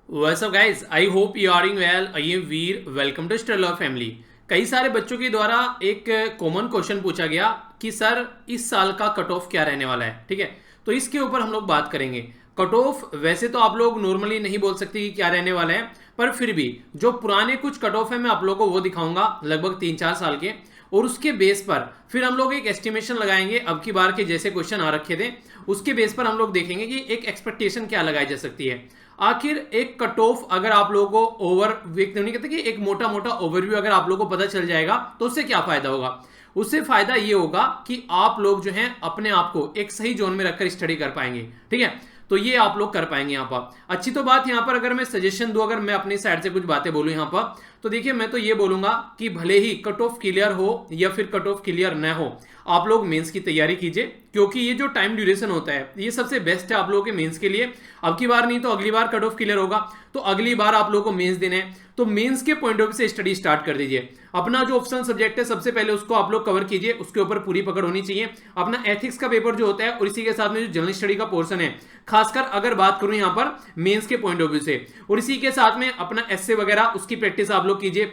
What's up guys? I hope you are doing well. I am Veer. Welcome to Stellar family. कई सारे बच्चों के द्वारा एक कॉमन क्वेश्चन पूछा गया कि सर इस साल का कट ऑफ क्या रहने वाला है. ठीक है, तो इसके ऊपर हम लोग बात करेंगे. कट ऑफ वैसे तो आप लोग नॉर्मली नहीं बोल सकते कि क्या रहने वाला है, पर फिर भी जो पुराने कुछ कट ऑफ है मैं आप लोगों को वो दिखाऊंगा लगभग 3-4 साल के, और उसके बेस पर फिर हम लोग एक एस्टिमेशन लगाएंगे. अब की बार के जैसे क्वेश्चन आ रखे थे उसके बेस पर हम लोग देखेंगे कि एक एक्सपेक्टेशन क्या लगाई जा सकती है. आखिर एक कट ऑफ अगर आप लोगों को नहीं कहते कि एक मोटा मोटा ओवरव्यू अगर आप लोगों को पता चल जाएगा तो उससे क्या फायदा होगा. उससे फायदा ये होगा कि आप लोग जो हैं अपने आप को एक सही जोन में रखकर स्टडी कर पाएंगे. ठीक है, तो ये आप लोग कर पाएंगे. यहाँ पर अच्छी तो बात यहाँ पर अगर मैं सजेशन दूं, अगर मैं अपनी साइड से कुछ बातें बोलूं यहाँ पर, तो देखिए मैं तो ये बोलूंगा कि भले ही कट ऑफ क्लियर हो या फिर कट ऑफ क्लियर न हो, आप लोग मेंस की तैयारी कीजिए, क्योंकि ये जो टाइम ड्यूरेशन होता है ये सबसे बेस्ट है आप लोगों के मेंस के लिए. अब की बार नहीं तो अगली बार कट ऑफ क्लियर होगा, तो अगली बार आप लोगों को मेंस देने हैं, तो मेंस के पॉइंट ऑफ व्यू से स्टडी स्टार्ट कर दीजिए. अपना जो ऑप्शनल सब्जेक्ट है सबसे पहले उसको आप लोग कवर कीजिए, उसके ऊपर पूरी पकड़ होनी चाहिए. अपना एथिक्स का पेपर जो होता है और इसी के साथ में जो जनरल स्टडी का पोर्शन है, खासकर अगर बात करूं यहां पर मेंस के पॉइंट ऑफ व्यू से, और इसी के साथ में अपना एसए वगैरह उसकी प्रैक्टिस आप लोग कीजिए.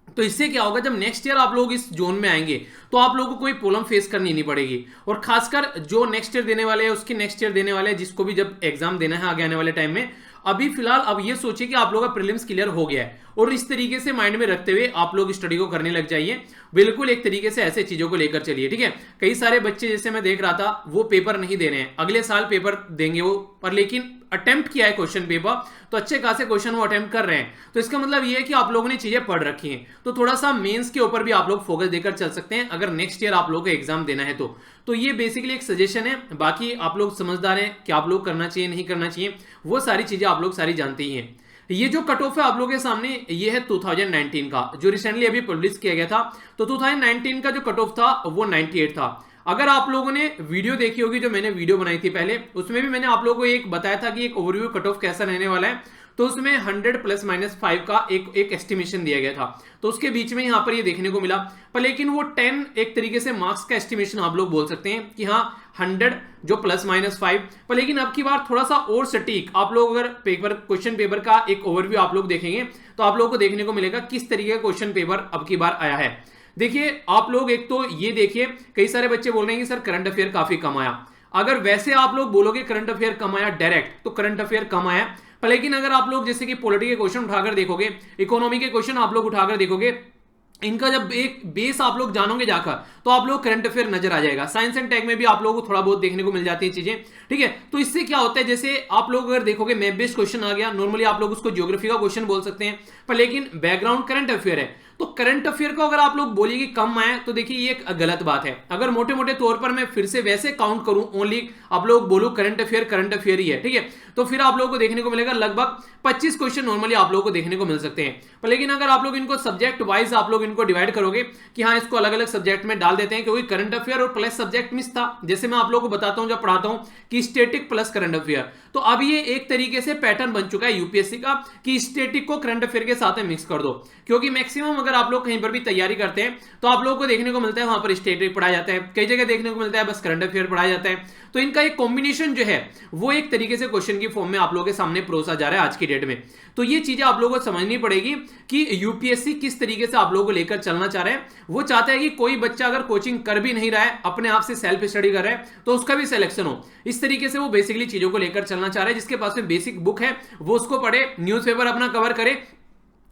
तो इससे क्या होगा, जब नेक्स्ट ईयर आप लोग इस जोन में आएंगे तो आप लोगों को कोई प्रॉब्लम फेस करनी नहीं पड़ेगी. और खासकर जो नेक्स्ट ईयर देने वाले हैं उसके नेक्स्ट ईयर देने वाले हैं, जिसको भी जब एग्जाम देना है आगे आने वाले टाइम में, अभी फिलहाल अब ये सोचिए कि आप लोगों का प्रीलिम्स क्लियर हो गया है, और इस तरीके से माइंड में रखते हुए आप लोग स्टडी को करने लग जाइए. बिल्कुल एक तरीके से ऐसे चीजों को लेकर चलिए. ठीक है, कई सारे बच्चे जैसे मैं देख रहा था वो पेपर नहीं दे रहे हैं, अगले साल पेपर देंगे वो, पर लेकिन अटेम्प्ट किया है क्वेश्चन पेपर, तो अच्छे खासे क्वेश्चन वो अटेम्प्ट कर रहे हैं. तो इसका मतलब ये है कि आप लोगों ने चीजें पढ़ रखी हैं, तो थोड़ा सा मेंस के ऊपर भी आप लोग फोकस देकर चल सकते हैं अगर नेक्स्ट ईयर आप लोगों को एग्जाम देना है तो ये बेसिकली एक सजेशन है. बाकी आप लोग समझदार हैं कि आप लोग करना चाहिए नहीं करना चाहिए, वो सारी चीजें आप लोग सारी जानते ही हैं. ये जो कट ऑफ है आप लोगों के सामने, ये है 2019 का जो रिसेंटली अभी पब्लिश किया गया था. तो 2019 का जो कट ऑफ था वो 98 था. अगर आप लोगों ने वीडियो देखी होगी जो मैंने वीडियो बनाई थी पहले, उसमें भी मैंने आप लोगों को एक बताया था कि एक ओवरव्यू कट ऑफ कैसा रहने वाला है. तो उसमें 100 ± 5 का एक एस्टिमेशन दिया गया था, तो उसके बीच में यहां पर ये देखने को मिला. पर लेकिन वो 10 एक तरीके से मार्क्स का एस्टिमेशन आप लोग बोल सकते हैं कि हाँ 100 जो ±5. पर लेकिन अब की बार थोड़ा सा और सटीक आप लोग अगर क्वेश्चन पेपर का एक ओवरव्यू आप लोग देखेंगे तो आप लोगों को देखने को मिलेगा किस तरीके का क्वेश्चन पेपर अब की बार आया है. देखिए आप लोग एक तो ये देखिए, कई सारे बच्चे बोल रहे हैं कि सर करंट अफेयर काफी कम आया. अगर वैसे आप लोग बोलोगे करंट अफेयर कम आया डायरेक्ट, तो करंट अफेयर कम आया. पर लेकिन अगर आप लोग जैसे कि पॉलिटी के क्वेश्चन उठाकर देखोगे, इकोनॉमी के क्वेश्चन आप लोग उठाकर देखोगे, इनका जब एक बेस आप लोग जानोगे जाकर, तो आप लोग करंट अफेयर नजर आ जाएगा. साइंस एंड टेक में भी आप लोगों को थोड़ा बहुत देखने को मिल जाती है चीजें. ठीक है, तो इससे क्या होता है, जैसे आप लोग अगर देखोगे मैप बेस्ड क्वेश्चन आ गया, नॉर्मली आप लोग उसको ज्योग्राफी का क्वेश्चन बोल सकते हैं, पर लेकिन बैकग्राउंड करंट अफेयर है. तो करंट अफेयर को अगर आप लोग बोलिए कि कम आए, तो देखिए ये एक गलत बात है. अगर मोटे मोटे तौर पर मैं फिर से वैसे काउंट करूं, ओनली आप लोग बोलो करंट अफेयर ही है, ठीक है, तो फिर आप लोगों को देखने को मिलेगा लगभग 25 क्वेश्चन नॉर्मली आप लोगों को देखने को मिल सकते हैं. पर लेकिन अगर आप लोग इनको सब्जेक्ट वाइज आप लोग इनको डिवाइड करोगे कि हाँ इसको अलग अलग सब्जेक्ट में डाल देते हैं, क्योंकि करंट अफेयर और प्लस सब्जेक्ट मिस था, जैसे मैं आप लोगों को बताता हूं जब पढ़ाता हूं कि स्टैटिक प्लस करंट अफेयर, तो अब ये एक तरीके से पैटर्न बन चुका है यूपीएससी का कि स्टैटिक को करंट अफेयर के साथ में मिक्स कर दो. क्योंकि मैक्सिमम अगर आप लोग कहीं पर भी तैयारी करते हैं तो आप लोगों को देखने को मिलता है वहां पर स्टैटिक पढ़ाया जाता है, कई जगह देखने को मिलता है बस करंट अफेयर पढ़ाया जाता है. तो इनका एक कॉम्बिनेशन जो है वो एक तरीके से क्वेश्चन की फॉर्म में आप लोगों के सामने परोसा जा रहा है आज की डेट में. तो ये चीजें आप लोगों को समझनी पड़ेगी कि यूपीएससी किस तरीके से आप लोगों को लेकर चलना चाह रहे हैं. वो चाहता है कि कोई बच्चा अगर कोचिंग कर भी नहीं रहा है, अपने आप से सेल्फ स्टडी कर रहा है, तो उसका भी सिलेक्शन हो. इस तरीके से वो बेसिकली चीजों को लेकर चलना चाह रहा है. जिसके पास में बेसिक बुक है वो उसको पढ़े, न्यूज़पेपर अपना कवर करे,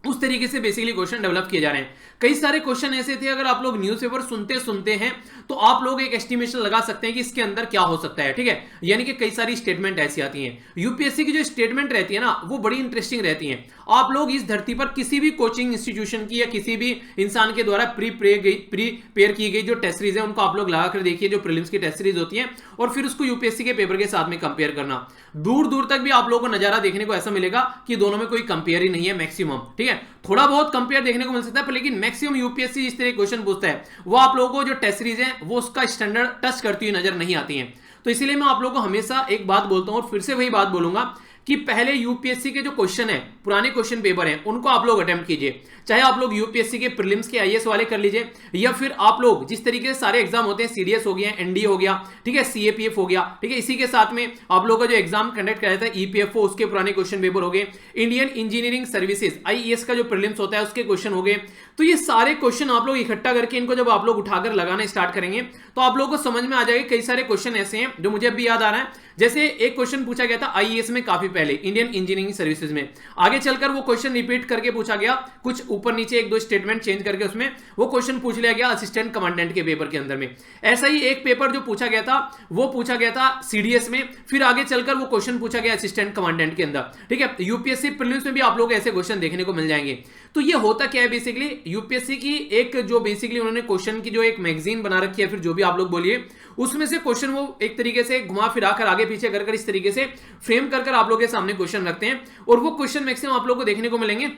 उस तरीके से बेसिकली क्वेश्चन डेवलप किए जा रहे हैं. कई सारे क्वेश्चन ऐसे थे, अगर आप लोग न्यूज़पेपर सुनते सुनते हैं तो आप लोग एक एस्टिमेशन लगा सकते हैं कि इसके अंदर क्या हो सकता है. ठीक है, यानी कि कई सारी स्टेटमेंट ऐसी आती हैं. यूपीएससी की जो स्टेटमेंट रहती है ना वो बड़ी इंटरेस्टिंग रहती हैं. आप लोग इस धरती पर किसी भी कोचिंग इंस्टीट्यूशन की या किसी भी इंसान के द्वारा प्रीपेयर की गई जो टेस्ट सीरीज है उनको आप लोग लगा कर देखिए, जो प्रीलिम्स की टेस्ट सीरीज होती है, और फिर उसको यूपीएससी के पेपर के साथ में कंपेयर करना. दूर दूर तक भी आप लोगों को नजारा देखने को ऐसा मिलेगा कि दोनों में कोई कंपेयर ही नहीं है मैक्सिमम. ठीक है, थोड़ा बहुत कंपेयर देखने को मिल सकता है, पर लेकिन मैक्सिमम यूपीएससी जिस तरह क्वेश्चन पूछता है वो आप लोगों को जो टेस्ट सीरीज है वो उसका स्टैंडर्ड टच करती हुई नजर नहीं आती है. तो इसीलिए मैं आप लोगों को हमेशा एक बात बोलता हूं और फिर से वही बात बोलूंगा कि पहले यूपीएससी के जो क्वेश्चन है, पुराने क्वेश्चन पेपर हैं, उनको आप लोग अटेम्प्ट कीजिए। चाहे आप लोग यूपीएससी के प्रीलिम्स के आईएएस वाले कर लीजिए, या फिर आप लोग जिस तरीके से सारे एग्जाम होते हैं, सीडीएस हो गया, एनडीए हो गया, ठीक है, सीएपीएफ हो गया, ठीक है, इसी के साथ में आप लोगों का जो एग्जाम कंडक्ट कराया था ईपीएफओ, उसके पुराने क्वेश्चन पेपर हो गए, इंडियन इंजीनियरिंग सर्विसेज आईईएस का जो प्रीलिम्स होता है उसके क्वेश्चन हो गए। तो ये सारे क्वेश्चन आप लोग इकट्ठा करके इनको जब आप लोग उठाकर लगाना स्टार्ट करेंगे तो आप लोगों को समझ में आ जाएगा। कई सारे क्वेश्चन ऐसे हैं जो मुझे अभी याद आ रहा है, जैसे एक क्वेश्चन पूछा गया था आईएएस में काफी पहले, इंडियन इंजीनियरिंग सर्विसेज में, आगे चलकर वो क्वेश्चन रिपीट करके पूछा गया, कुछ ऊपर नीचे एक दो स्टेटमेंट चेंज करके उसमें वो क्वेश्चन पूछ लिया गया असिस्टेंट कमांडेंट के पेपर के अंदर में। ऐसा ही एक पेपर जो पूछा गया था वो पूछा गया था सीडीएस में, फिर आगे चलकर वो क्वेश्चन पूछा गया असिस्टेंट कमांडेंट के अंदर, ठीक है। यूपीएससी प्रीलिम्स में भी आप लोग ऐसे क्वेश्चन देखने को मिल जाएंगे। तो ये होता क्या है बेसिकली, यूपीएससी की एक जो बेसिकली उन्होंने क्वेश्चन की जो एक मैगजीन बना रखी है, फिर जो भी आप लोग बोलिए, उसमें से क्वेश्चन वो एक तरीके से घुमा फिरा कर आगे पीछे कर इस तरीके से फ्रेम कर आप लोगों के सामने क्वेश्चन रखते हैं, और वो क्वेश्चन मैक्सिमम आप लोगों को देखने को मिलेंगे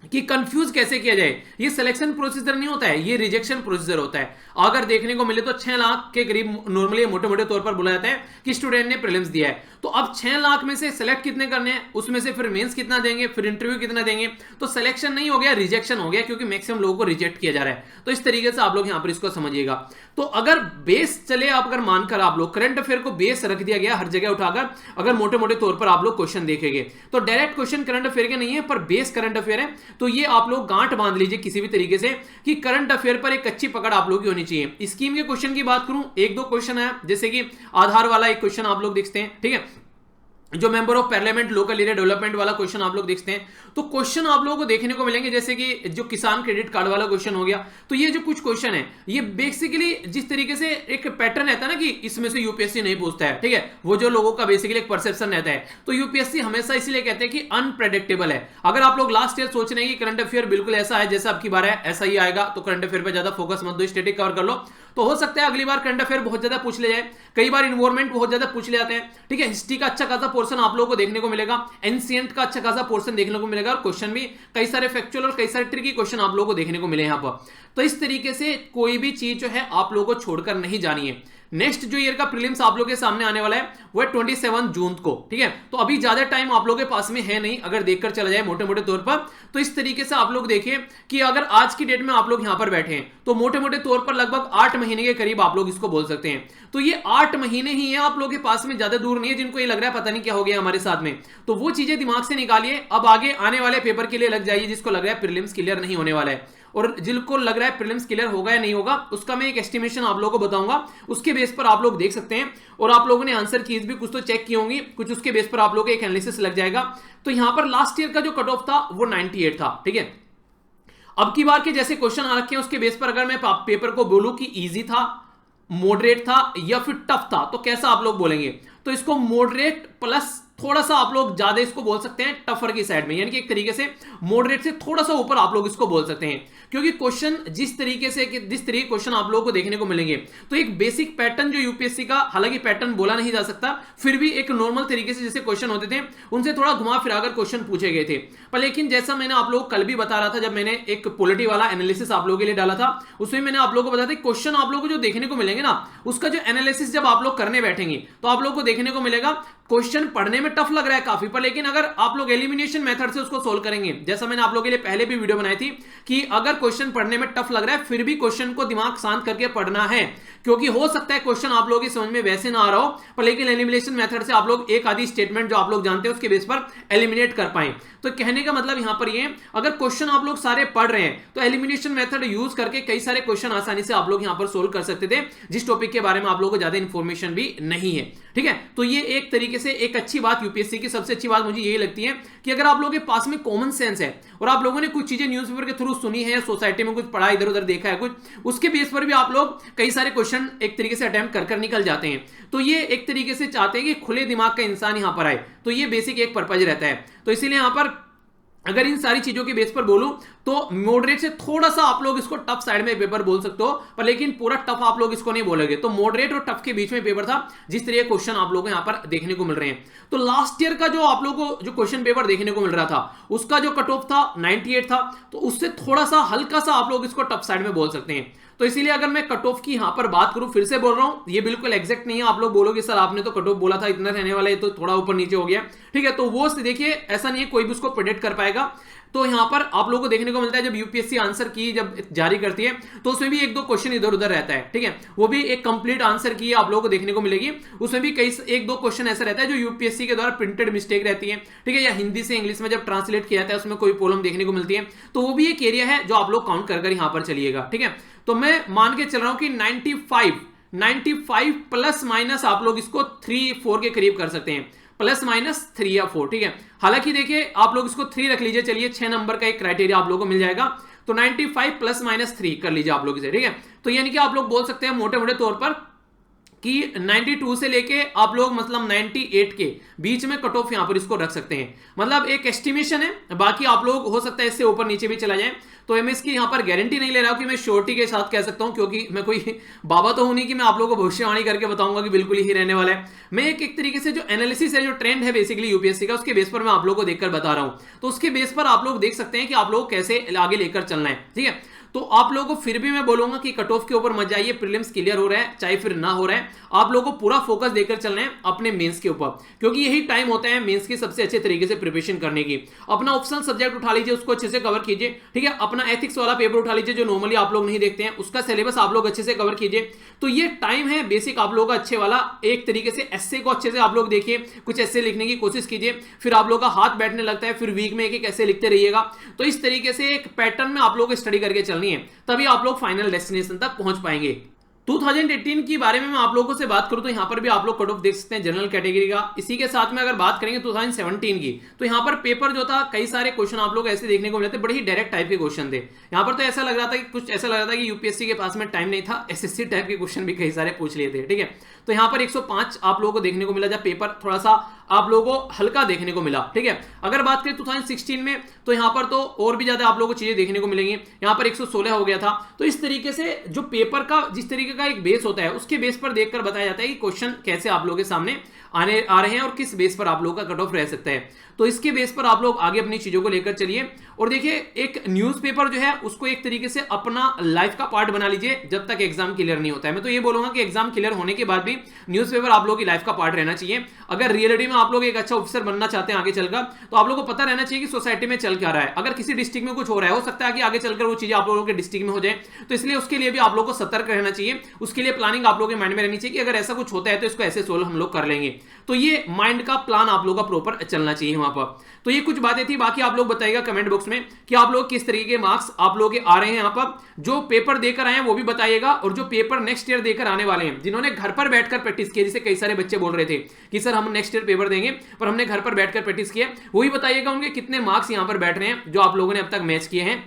कि कंफ्यूज कैसे किया जाए। ये सिलेक्शन प्रोसीजर नहीं होता है, ये रिजेक्शन प्रोसीजर होता है। अगर देखने को मिले तो 6 लाख के करीब नॉर्मली मोटे मोटे तौर पर बोला जाता है कि स्टूडेंट ने प्रीलिम्स दिया है, तो अब 6 लाख में से सिलेक्ट कितने करने हैं, उसमें से फिर मेंस कितना देंगे, फिर इंटरव्यू कितना देंगे, तो सिलेक्शन नहीं हो गया, रिजेक्शन हो गया, क्योंकि मैक्सिमम लोगों को रिजेक्ट किया जा रहा है। तो इस तरीके से आप लोग यहां पर इसको समझिएगा। तो अगर बेस चले, आप अगर मानकर आप लोग करंट अफेयर को बेस रख दिया गया हर जगह उठाकर, अगर मोटे मोटे तौर पर आप लोग क्वेश्चन देखेंगे तो डायरेक्ट क्वेश्चन करंट अफेयर के नहीं है, पर बेस करंट अफेयर है। तो ये आप लोग गांठ बांध लीजिए किसी भी तरीके से कि करंट अफेयर पर एक अच्छी पकड़ आप लोग की होनी चाहिए। स्कीम के क्वेश्चन की बात करूं, एक दो क्वेश्चन है, जैसे कि आधार वाला एक क्वेश्चन आप लोग देखते हैं, ठीक है, जो member of parliament local area development वाला क्वेश्चन आप लोग देखते हैं। तो क्वेश्चन आप लोगों को देखने को मिलेंगे, जैसे कि जो किसान क्रेडिट कार्ड वाला क्वेश्चन हो गया। तो ये जो कुछ क्वेश्चन है, ये बेसिकली जिस तरीके से एक पैटर्न रहता है ना कि इसमें से यूपीएससी नहीं पूछता है, ठीक है, वो जो लोगों का बेसिकली एक परसेप्शन रहता है। तो यूपीएससी हमेशा इसलिए कहते हैं कि अनप्रेडिक्टेबल है। अगर आप लोग लास्ट ईयर सोच रहे हैं कि करंट अफेयर बिल्कुल ऐसा है जैसा आपकी बार है, ऐसा ही आएगा, तो करंट अफेयर पर ज्यादा फोकस मत दो, स्टैटिक कवर कर लो, तो हो सकता है अगली बार करंट अफेयर बहुत ज्यादा पूछ ले जाए। कई बार इन्वायरमेंट बहुत ज्यादा पूछ ले जाते हैं, ठीक है, हिस्ट्री का अच्छा खासा पोर्शन आप लोगों को देखने को मिलेगा, एंशिएंट का अच्छा खासा पोर्शन देखने को मिलेगा, और क्वेश्चन भी कई सारे फैक्चुअल और कई सारे ट्रिकी क्वेश्चन आप लोगों को देखने को मिले यहां पर। तो इस तरीके से कोई भी चीज जो है आप लोगों को छोड़कर नहीं जानी है। नेक्स्ट जो ईयर का प्रीलिम्स आप लोगों के सामने आने वाला है वो है 27 जून को, ठीक है। तो अभी ज्यादा टाइम आप लोगों के पास में है नहीं, अगर देखकर चला जाए मोटे मोटे तौर पर। तो इस तरीके से आप लोग देखिए कि अगर आज की डेट में आप लोग यहां पर बैठे हैं तो मोटे मोटे तौर पर लगभग 8 महीने के करीब आप लोग इसको बोल सकते हैं। तो ये 8 महीने ही है आप लोगों के पास में, ज्यादा दूर नहीं है। जिनको ये लग रहा है पता नहीं क्या हो गया हमारे साथ में, तो वो चीजें दिमाग से निकालिए। अब आगे आने वाले पेपर के लिए लग जाइए जिसको लग रहा है प्रीलिम्स क्लियर नहीं होने वाला है, और जिनको लग रहा है प्रीलिम्स क्लियर होगा या नहीं होगा उसका मैं एक एस्टिमेशन आप लोगों को बताऊंगा, उसके बेस पर आप लोग देख सकते हैं। और आप लोगों ने आंसर कीज भी कुछ तो चेक की होंगी, कुछ उसके बेस पर आप लोगों को एक एनालिसिस लग जाएगा। तो यहां पर लास्ट ईयर का जो कट ऑफ था वो 98 था, ठीक है। अब की बार के जैसे क्वेश्चन आ रखे हैं उसके बेस पर अगर मैं पेपर को बोलूं कि इजी था, मॉडरेट था या फिर टफ था, तो कैसा आप लोग बोलेंगे? तो इसको मॉडरेट प्लस थोड़ा सा आप लोग ज्यादा इसको बोल सकते हैं टफर की साइड में, यानी कि एक तरीके से मॉडरेट से थोड़ा सा ऊपर आप लोग इसको बोल सकते हैं। क्योंकि क्वेश्चन जिस तरीके से जिस तरीके क्वेश्चन आप लोगों को देखने को मिलेंगे, तो एक बेसिक पैटर्न जो यूपीएससी का, हालांकि पैटर्न बोला नहीं जा सकता, फिर भी एक नॉर्मल तरीके से जैसे क्वेश्चन होते थे उनसे थोड़ा घुमा फिराकर क्वेश्चन पूछे गए थे। पर लेकिन जैसा मैंने आप लोग कल भी बता रहा था, जब मैंने एक पॉलिटी वाला एनालिसिस आप लोगों के लिए डाला था, उसमें मैंने आप लोगों को बताया था क्वेश्चन आप लोगों को जो देखने को मिलेंगे ना, उसका जो एनालिसिस जब आप लोग करने बैठेंगे तो आप लोग को देखने को मिलेगा क्वेश्चन पढ़ने में टफ लग रहा है काफी, पर लेकिन अगर आप लोग एलिमिनेशन मेथड से उसको सोल्व करेंगे, जैसा मैंने आप लोगों के लिए पहले भी वीडियो बनाई थी कि अगर क्वेश्चन पढ़ने में टफ लग रहा है फिर भी क्वेश्चन को दिमाग शांत करके पढ़ना है, क्योंकि हो सकता है क्वेश्चन आप लोगों की समझ में वैसे ना आ रहा हो, पर लेकिन एलिमिनेशन मेथड से आप लोग एक आधी स्टेटमेंट जो आप लोग जानते हैं उसके बेस पर एलिमिनेट कर पाए। तो कहने का मतलब यहां पर ये, अगर क्वेश्चन आप लोग सारे पढ़ रहे हैं तो एलिमिनेशन मेथड यूज करके कई सारे क्वेश्चन आसानी से आप लोग यहां पर सोल्व कर सकते थे, जिस टॉपिक के बारे में आप लोगों को ज्यादा इंफॉर्मेशन भी नहीं है, ठीक है। तो ये एक तरीके से एक अच्छी बात यूपीएससी की सबसे अच्छी बात मुझे यही लगती है कि अगर आप लोगों के पास में कॉमन सेंस है और आप लोगों ने कुछ चीजें न्यूज़पेपर के थ्रू सुनी है, सोसाइटी में कुछ पढ़ा, इधर उधर देखा है कुछ, उसके बेस पर भी आप लोग कई सारे क्वेश्चन एक तरीके से अटेम्प्ट कर निकल जाते हैं। तो ये एक तरीके से चाहते हैं कि खुले दिमाग का इंसान यहां पर आए, तो ये बेसिक एक पर्पज रहता है। तो इसीलिए यहां पर अगर इन सारी चीजों के बेस पर बोलूं तो मॉडरेट से थोड़ा सा आप लोग इसको टफ साइड में पेपर बोल सकते हो, पर लेकिन पूरा टफ आप लोग इसको नहीं बोलोगे। तो मॉडरेट और टफ के बीच में पेपर था, जिस तरह के क्वेश्चन आप लोगों को यहां पर देखने को मिल रहे हैं। तो लास्ट ईयर का जो आप लोगों को जो क्वेश्चन पेपर देखने को मिल रहा था उसका जो कट ऑफ था 98 था, तो उससे थोड़ा सा हल्का सा आप लोग इसको टफ साइड में बोल सकते हैं। तो इसीलिए अगर मैं कट ऑफ की यहां पर बात करूं, फिर से बोल रहा हूं, ये बिल्कुल एग्जैक्ट नहीं है। आप लोग बोलोगे सर आपने तो कट ऑफ बोला था इतना रहने वाला है, तो थोड़ा ऊपर नीचे हो गया, ठीक है। तो वो देखिए ऐसा नहीं है, कोई भी उसको प्रेडिक्ट कर पाएगा। तो यहां पर आप लोगों को देखने को मिलता है जब यूपीएससी आंसर की जब जारी करती है तो उसमें भी एक दो क्वेश्चन इधर उधर रहता है, ठीक है। वो भी एक कंप्लीट आंसर की आप लोगों को देखने को मिलेगी, उसमें भी कई एक दो क्वेश्चन ऐसा रहता है जो यूपीएससी के द्वारा प्रिंटेड मिस्टेक रहती है, ठीक है, या हिंदी से इंग्लिश में जब ट्रांसलेट किया जाता है उसमें कोई प्रॉब्लम देखने को मिलती है। तो वो भी एक एरिया है जो आप लोग काउंट कर यहां पर चलिएगा, ठीक है। तो मैं मान के चल रहा हूं कि 95 प्लस माइनस आप लोग इसको 3-4 के करीब कर सकते हैं, प्लस माइनस 3 या 4, ठीक है। हालांकि देखिए आप लोग इसको 3 रख लीजिए, चलिए 6 नंबर का एक क्राइटेरिया आप लोगों को मिल जाएगा। तो 95 प्लस माइनस 3 कर लीजिए आप लोग इसे, ठीक है। तो यानी कि आप लोग बोल सकते हैं मोटे मोटे तौर पर कि 92 से लेके आप लोग मतलब 98 के बीच में कट ऑफ यहां पर इसको रख सकते हैं, मतलब एक एस्टिमेशन है, बाकी आप लोग हो सकता है इससे ऊपर नीचे भी चला जाए। तो मैं इसकी यहां पर गारंटी नहीं ले रहा हूं कि मैं श्योरिटी के साथ कह सकता हूं, क्योंकि मैं कोई बाबा तो हूं नहीं कि मैं आप लोगों को भविष्यवाणी करके बताऊंगा कि बिल्कुल ही रहने वाला है। मैं एक तरीके से जो एनालिसिस है, जो ट्रेंड है बेसिकली यूपीएससी का, उसके बेस पर मैं आप लोगों को देखकर बता रहा हूं। तो उसके बेस पर आप लोग देख सकते हैं कि आप लोग कैसे आगे लेकर चलना है, ठीक है। तो आप लोगों को फिर भी मैं बोलूंगा कि कट ऑफ के ऊपर मत जाइए, प्रीलिम्स क्लियर हो रहा है चाहे फिर ना हो रहा है, आप लोगों को पूरा फोकस देकर चलना है अपने मेंस के ऊपर, क्योंकि यही टाइम होता है मेंस की सबसे अच्छे तरीके से प्रिपरेशन करने की। अपना ऑप्शनल सब्जेक्ट उठा लीजिए, उसको अच्छे से कवर कीजिए, ठीक है। अपना एथिक्स वाला पेपर उठा लीजिए जो नॉर्मली आप लोग नहीं देखते हैं, उसका सिलेबस आप लोग अच्छे से कवर कीजिए। तो ये टाइम है बेसिक आप लोगों का अच्छे वाला, एक तरीके से एस्से को अच्छे से आप लोग देखिए, कुछ एस्से लिखने की कोशिश कीजिए, फिर आप लोग का हाथ बैठने लगता है, फिर वीक में एक एस्से लिखते रहिएगा। तो इस तरीके से एक पैटर्न में आप लोग स्टडी करके चलनी है, तभी आप लोग फाइनल डेस्टिनेशन तक पहुंच पाएंगे। 2018 की बारे में मैं आप लोगों से बात करूं तो यहां पर भी आप लोग कट ऑफ देख सकते हैं जनरल कैटेगरी का। इसी के साथ में अगर बात करेंगे 2017 की, तो यहां पर पेपर जो था कई सारे क्वेश्चन आप लोग ऐसे देखने को मिले थे, बड़े ही डायरेक्ट टाइप के क्वेश्चन थे। यहां पर तो ऐसा लग रहा था कि कुछ ऐसा लग रहा था कि यूपीएससी के पास में टाइम नहीं था, एसएससी टाइप के क्वेश्चन भी कई सारे पूछ लिए थे, ठीक है। तो यहां पर 105 आप लोगों को देखने को मिला, जब पेपर थोड़ा सा आप लोगों को हल्का देखने को मिला, ठीक है। अगर बात करें 2016 में तो यहां पर तो और भी ज्यादा आप लोगों को चीजें देखने को मिलेंगी, यहां पर 116 हो गया था। तो इस तरीके से जो पेपर का जिस तरीके का एक बेस होता है उसके बेस पर देखकर बताया जाता है कि क्वेश्चन कैसे आप लोगों के सामने आ रहे हैं और किस बेस पर आप लोगों का कट ऑफ रह सकता है। तो इसके बेस पर आप लोग आगे अपनी चीजों को लेकर चलिए। और देखिए एक न्यूज़पेपर जो है उसको एक तरीके से अपना लाइफ का पार्ट बना लीजिए जब तक एग्जाम क्लियर नहीं होता है। मैं तो ये बोलूंगा कि एग्जाम क्लियर होने के बाद भी न्यूज़पेपर आप लोगों की लाइफ का पार्ट रहना चाहिए। अगर रियलिटी में आप लोग एक अच्छा ऑफिसर बनना चाहते हैं आगे चलकर, तो आप लोगों को पता रहना चाहिए कि सोसाइटी में चल क्या रहा है। अगर किसी डिस्ट्रिक्ट में कुछ हो रहा है, हो सकता है कि आगे चलकर वो चीजें आप लोगों के डिस्ट्रिक्ट में हो जाए, तो इसलिए उसके लिए भी आप लोगों को सतर्क रहना चाहिए। उसके लिए प्लानिंग आप लोगों के माइंड में रहनी चाहिए कि अगर ऐसा कुछ होता है तो इसको ऐसे सोल्व हम लोग कर लेंगे। तो ये माइंड का प्लान आप लोगों का प्रॉपर चलना चाहिए वहां पर। तो ये कुछ बातें थी, बाकी आप लोग बताइएगा कमेंट बॉक्स में कि आप लोग किस तरीके के मार्क्स आप लोग के आ रहे हैं। यहाँ पर जो पेपर देकर आए हैं वो भी बताइएगा, और जो पेपर नेक्स्ट ईयर देकर आने वाले हैं, जिन्होंने घर पर बैठकर प्रैक्टिस किया, जैसे कई सारे बच्चे बोल रहे थे कि सर हम नेक्स्ट ईयर पेपर देंगे पर हमने घर पर बैठकर प्रैक्टिस किया, वही बताइएगा उनके कितने मार्क्स यहाँ पर बैठ रहे हैं जो आप लोगों ने अब तक मैच किए हैं,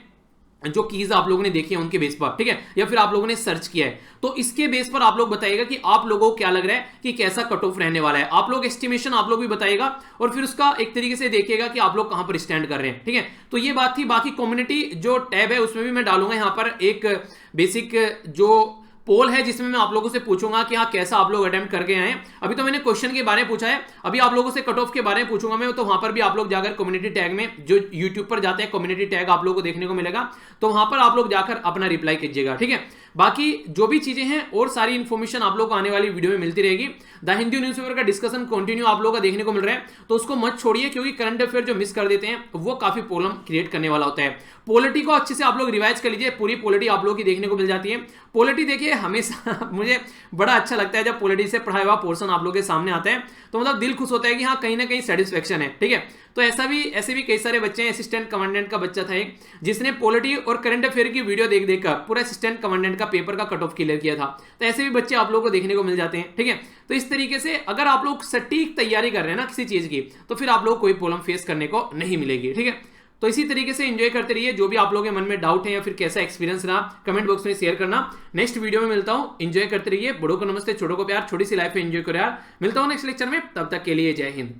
जो कीज आप लोगों ने देखी है उनके बेस पर, ठीक है, या फिर आप लोगों ने सर्च किया है। तो इसके बेस पर आप लोग बताइएगा कि आप लोगों को क्या लग रहा है कि कैसा कट ऑफ रहने वाला है। आप लोग एस्टिमेशन आप लोग भी बताइएगा और फिर उसका एक तरीके से देखिएगा कि आप लोग कहां पर स्टैंड कर रहे हैं, ठीक है। तो ये बात थी। बाकी कम्युनिटी जो टैब है उसमें भी मैं डालूंगा यहां पर एक बेसिक जो पोल है जिसमें मैं आप लोगों से पूछूंगा कि हाँ कैसा आप लोग अटेम्प्ट करके आए हैं। अभी तो मैंने क्वेश्चन के बारे में पूछा है, अभी आप लोगों से कट ऑफ के बारे में पूछूंगा मैं, तो वहां पर भी आप लोग जाकर कम्युनिटी टैग में, जो यूट्यूब पर जाते हैं कम्युनिटी टैग आप लोगों को देखने को मिलेगा, तो वहां पर आप लोग जाकर अपना रिप्लाई कीजिएगा, ठीक है। बाकी जो भी चीजें हैं और सारी इंफॉर्मेशन आप लोग को आने वाली वीडियो में मिलती रहेगी। द हिंदू न्यूज़पेपर का डिस्कशन कंटिन्यू आप लोगों का देखने को मिल रहा है, तो उसको मत छोड़िए, क्योंकि करंट अफेयर जो मिस कर देते हैं वो काफी प्रॉब्लम क्रिएट करने वाला होता है। पॉलिटी को अच्छे से आप लोग रिवाइज कर लीजिए, पूरी पॉलिटी आप लोगों की देखने को मिल जाती है। पॉलिटी देखिए हमेशा मुझे बड़ा अच्छा लगता है जब पॉलिटी से पढ़ाया हुआ पोर्शन आप लोगों के सामने आता है, तो मतलब दिल खुश होता है कि हाँ कहीं ना कहीं सेटिस्फेक्शन है, ठीक है। तो ऐसे भी कई सारे बच्चे हैं। असिस्टेंट कमांडेंट का बच्चा था एक, जिसने पॉलिटी और करंट अफेयर की वीडियो देख देखकर पूरा असिस्टेंट कमांडेंट का पेपर का कट ऑफ क्लियर किया था। तो ऐसे भी बच्चे आप लोगों को देखने को मिल जाते हैं, ठीक है। तो इस तरीके से अगर आप लोग सटीक तैयारी कर रहे हैं ना किसी चीज की, तो फिर आप लोग कोई प्रॉब्लम फेस करने को नहीं मिलेगी, ठीक है। तो इसी तरीके से एंजॉय करते रहिए। जो भी आप लोगों के मन में डाउट है या फिर कैसा एक्सपीरियंस रहा, कमेंट बॉक्स में शेयर करना। नेक्स्ट वीडियो में मिलता हूं, एंजॉय करते रहिए। बड़ों को नमस्ते, छोटों को प्यार, छोटी सी लाइफ में एंजॉय करो यार। मिलता हूं नेक्स्ट लेक्चर में, तब तक के लिए जय हिंद।